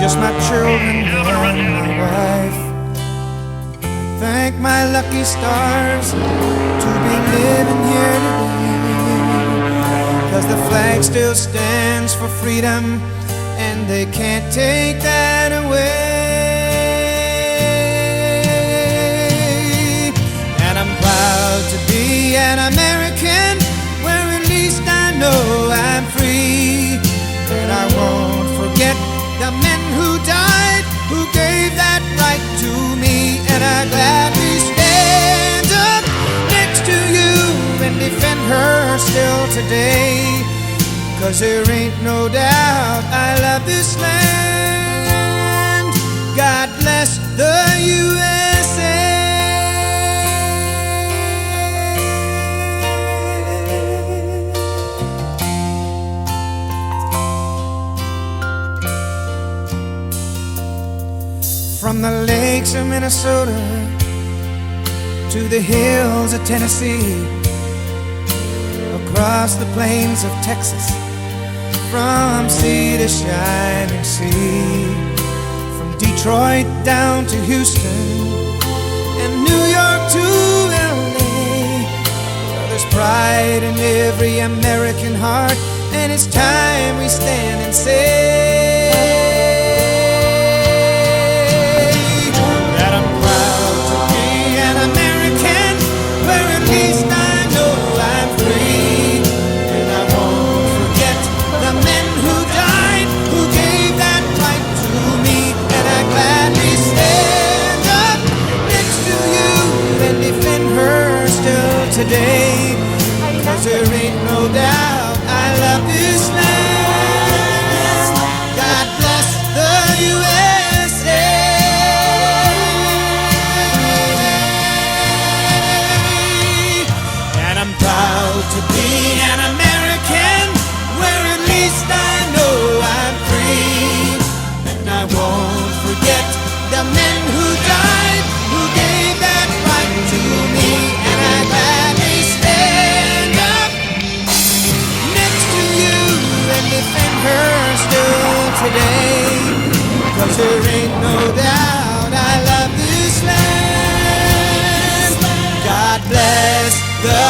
just my children and my wife. Thank my lucky stars to be living here today, 'cause the flag still stands for freedom, and they can't take that away. And I'm proud to be an American, where at least I know I'm free. And I won't forget the men who died, who gave that right to me. And I gladly stand up next to you and defend her still today, 'cause there ain't no doubt I love this land. God bless the USA. From the lakes of Minnesota to the hills of Tennessee, across the plains of Texas, from sea to shining sea, from Detroit down to Houston and New York to LA. Well, there's pride in every American heart, and it's time we stand and say that I'm proud to be an American, where at least I know I'm free. And I won't forget the men who died, who gave that right to me. And I gladly stand up next to you and defend her still today, 'cause there ain't no doubt I love this land. God bless the USA. And I'm proud to be an American, where at least I know I'm free. And I won't forget the men who died, who gave that right to me. And I gladly stand up next to you and defend her still today, 'cause there ain't no doubt I love this land. God bless the